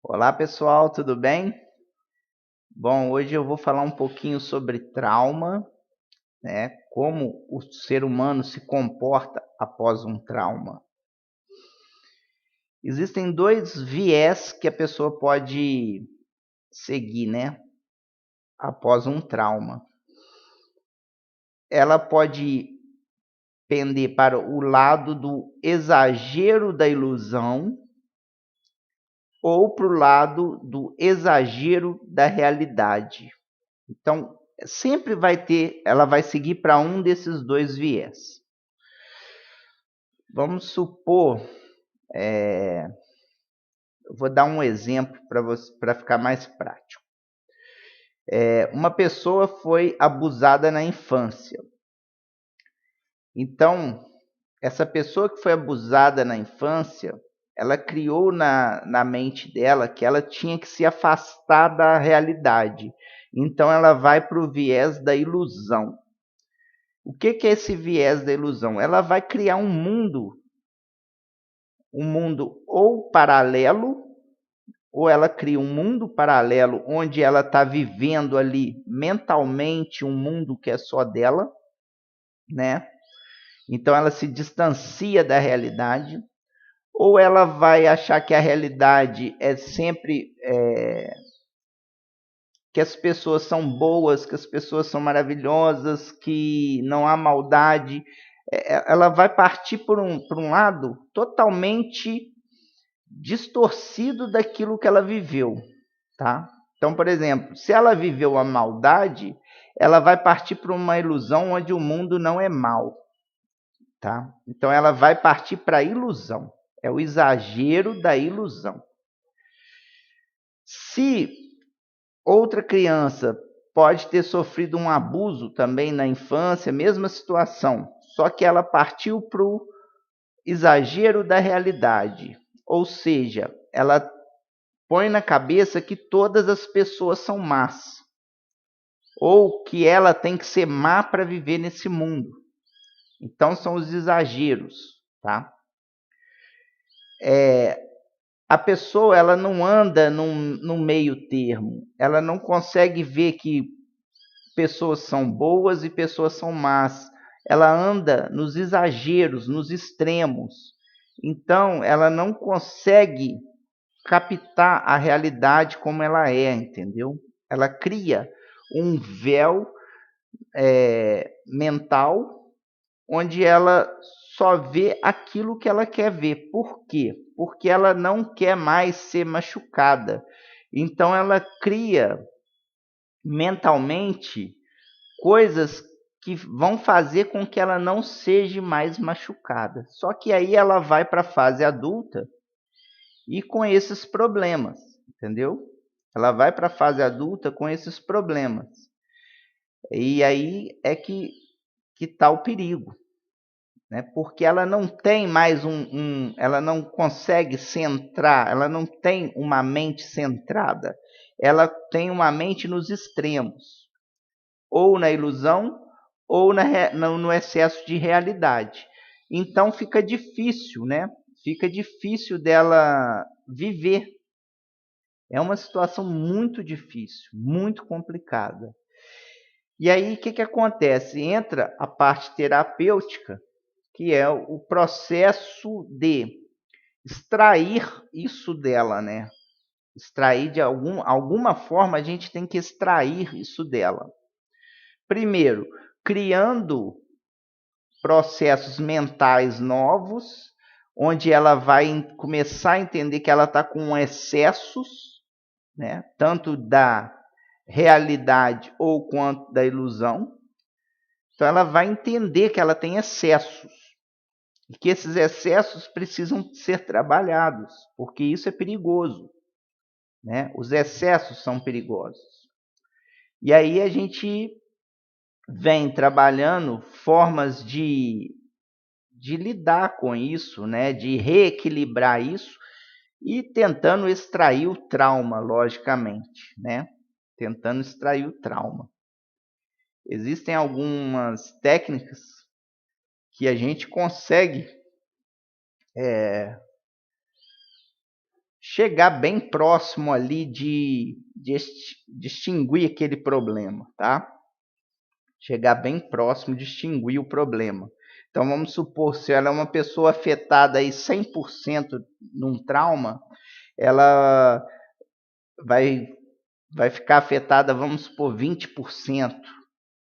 Olá pessoal, tudo bem? Bom, hoje eu vou falar um pouquinho sobre trauma, né? Como o ser humano se comporta após um trauma. Existem dois viés que a pessoa pode seguir, né? Após um trauma. Ela pode pender para o lado do exagero da ilusão ou para o lado do exagero da realidade. Então, sempre ela vai seguir para um desses dois viés. Vamos supor, eu vou dar um exemplo para ficar mais prático. Uma pessoa foi abusada na infância. Então, essa pessoa que foi abusada na infância, ela criou na mente dela que ela tinha que se afastar da realidade. Então, ela vai para o viés da ilusão. O que é esse viés da ilusão? Ela vai criar um mundo ou paralelo, ou ela cria um mundo paralelo onde ela está vivendo ali mentalmente um mundo que é só dela, né? Então ela se distancia da realidade, ou ela vai achar que a realidade é sempre que as pessoas são boas, que as pessoas são maravilhosas, que não há maldade. Ela vai partir por um lado totalmente distorcido daquilo que ela viveu, tá? Então, por exemplo, se ela viveu a maldade, ela vai partir para uma ilusão onde o mundo não é mal, tá? Então, ela vai partir para a ilusão. É o exagero da ilusão. Se outra criança pode ter sofrido um abuso também na infância, mesma situação, só que ela partiu para o exagero da realidade. Ou seja, ela põe na cabeça que todas as pessoas são más, ou que ela tem que ser má para viver nesse mundo. Então são os exageros, tá? A pessoa ela não anda num meio termo, ela não consegue ver que pessoas são boas e pessoas são más. Ela anda nos exageros, nos extremos. Então ela não consegue captar a realidade como ela é, entendeu? Ela cria um véu mental onde ela só vê aquilo que ela quer ver. Por quê? Porque ela não quer mais ser machucada. Então ela cria mentalmente coisas que vão fazer com que ela não seja mais machucada. Só que aí ela vai para a fase adulta e com esses problemas, entendeu? Ela vai para a fase adulta com esses problemas. E aí é que está o perigo, né? Porque ela não tem mais ela não consegue centrar, ela não tem uma mente centrada, ela tem uma mente nos extremos, ou na ilusão, ou no excesso de realidade. Então fica difícil, né? Fica difícil dela viver. É uma situação muito difícil, muito complicada. E aí, o que acontece? Entra a parte terapêutica, que é o processo de extrair isso dela, né? Extrair de alguma forma, a gente tem que extrair isso dela. Primeiro, criando processos mentais novos, onde ela vai começar a entender que ela está com excessos, né? Tanto da realidade ou quanto da ilusão. Então ela vai entender que ela tem excessos e que esses excessos precisam ser trabalhados, porque isso é perigoso, né? Os excessos são perigosos. E aí a gente vem trabalhando formas de lidar com isso, né? De reequilibrar isso e tentando extrair o trauma, logicamente, né? Tentando extrair o trauma. Existem algumas técnicas que a gente consegue chegar bem próximo ali de extinguir aquele problema, tá? Chegar bem próximo de extinguir o problema. Então, vamos supor, se ela é uma pessoa afetada aí 100% num trauma, ela vai ficar afetada, vamos supor, 20%.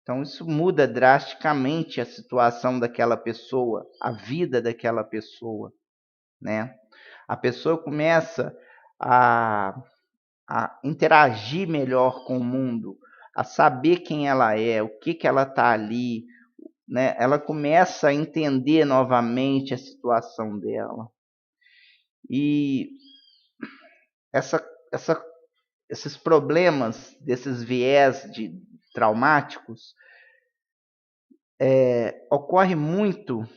Então, isso muda drasticamente a situação daquela pessoa, a vida daquela pessoa, né? A pessoa começa a interagir melhor com o mundo, a saber quem ela é, o que ela está ali, né? Ela começa a entender novamente a situação dela. E esses problemas, desses viés traumáticos, ocorre muito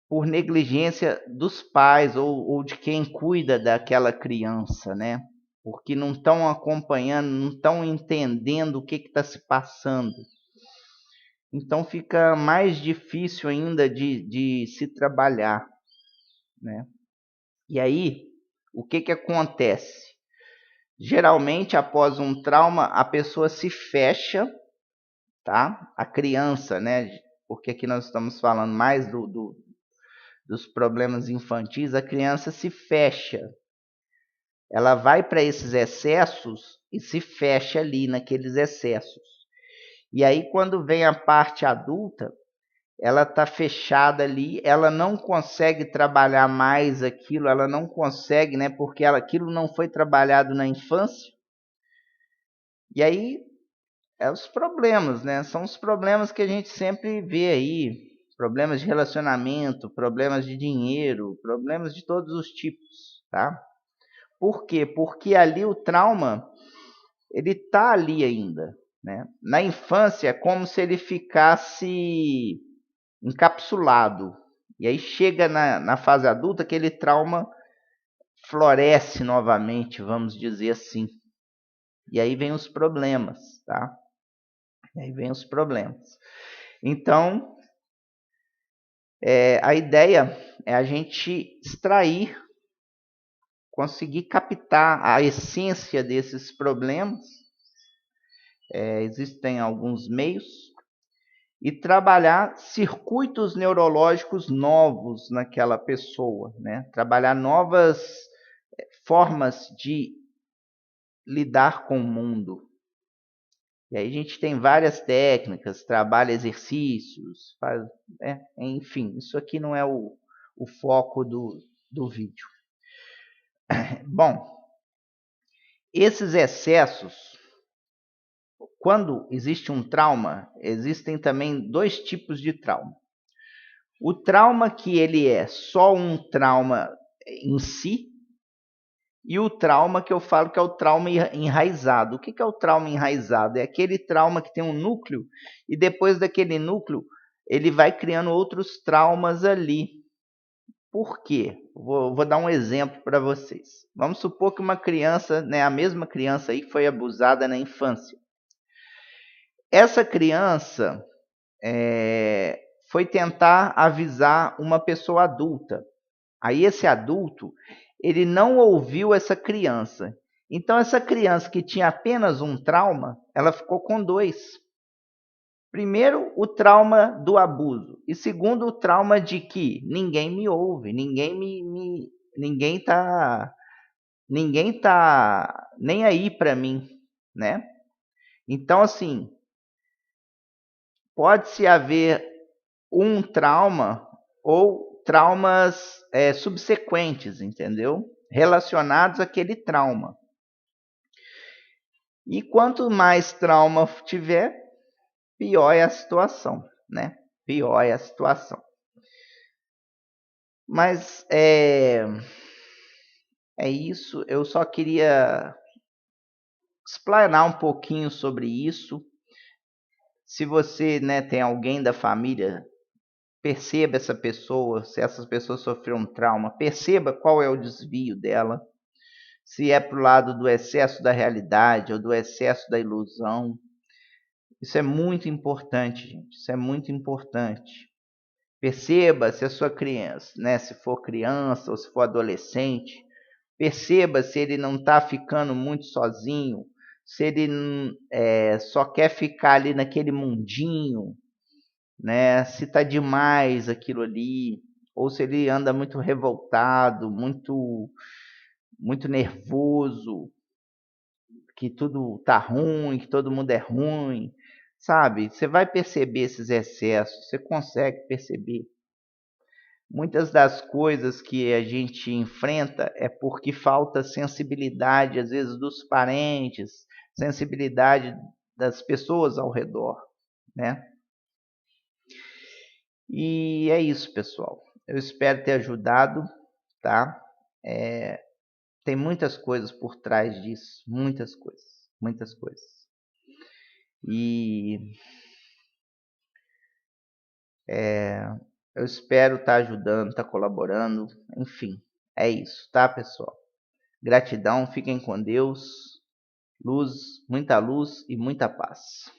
por negligência dos pais ou de quem cuida daquela criança, né? Porque não estão acompanhando, não estão entendendo o que está se passando. Então fica mais difícil ainda de se trabalhar, né? E aí, o que acontece? Geralmente, após um trauma, a pessoa se fecha, tá? A criança, né? Porque aqui nós estamos falando mais dos problemas infantis, a criança se fecha. Ela vai para esses excessos e se fecha ali naqueles excessos. E aí, quando vem a parte adulta, ela está fechada ali, ela não consegue trabalhar mais aquilo, ela não consegue, né? Porque aquilo não foi trabalhado na infância. E aí, os problemas, né? São os problemas que a gente sempre vê aí. Problemas de relacionamento, problemas de dinheiro, problemas de todos os tipos, tá? Por quê? Porque ali o trauma, ele está ali ainda, né? Na infância é como se ele ficasse encapsulado. E aí chega na fase adulta, aquele trauma floresce novamente, vamos dizer assim. E aí vem os problemas, tá? E aí vem os problemas. Então, a ideia é a gente extrair, conseguir captar a essência desses problemas. Existem alguns meios. E trabalhar circuitos neurológicos novos naquela pessoa, né? Trabalhar novas formas de lidar com o mundo. E aí a gente tem várias técnicas, trabalha exercícios, enfim, isso aqui não é o foco do vídeo. Bom, esses excessos, quando existe um trauma, existem também dois tipos de trauma. O trauma que ele é só um trauma em si, e o trauma que eu falo que é o trauma enraizado. O que é o trauma enraizado? É aquele trauma que tem um núcleo e depois daquele núcleo ele vai criando outros traumas ali. Por quê? Vou dar um exemplo para vocês. Vamos supor que uma criança, né, a mesma criança aí foi abusada na infância. Essa criança foi tentar avisar uma pessoa adulta. Aí esse adulto, ele não ouviu essa criança. Então essa criança que tinha apenas um trauma, ela ficou com dois. Primeiro, o trauma do abuso. E segundo, o trauma de que ninguém me ouve, ninguém tá nem aí para mim, né? Então assim, pode-se haver um trauma ou traumas subsequentes, entendeu? Relacionados àquele trauma. E quanto mais trauma tiver, pior é a situação, né? Pior é a situação. Mas é isso. Eu só queria explanar um pouquinho sobre isso. Se você, né, tem alguém da família, perceba essa pessoa, se essa pessoa sofreu um trauma, perceba qual é o desvio dela, se é para o lado do excesso da realidade ou do excesso da ilusão. Isso é muito importante, gente, isso é muito importante. Perceba se a sua criança, né, se for criança ou se for adolescente, Perceba se ele não está ficando muito sozinho, se ele só quer ficar ali naquele mundinho, né? Se está demais aquilo ali, ou se ele anda muito revoltado, muito nervoso, que tudo tá ruim, que todo mundo é ruim, sabe? Você vai perceber esses excessos, você consegue perceber. Muitas das coisas que a gente enfrenta é porque falta sensibilidade, às vezes, dos parentes, sensibilidade das pessoas ao redor, né? E é isso, pessoal. Eu espero ter ajudado, tá? Tem muitas coisas por trás disso, muitas coisas, muitas coisas. E eu espero estar ajudando, estar colaborando, enfim, é isso, tá, pessoal? Gratidão, fiquem com Deus, luz, muita luz e muita paz.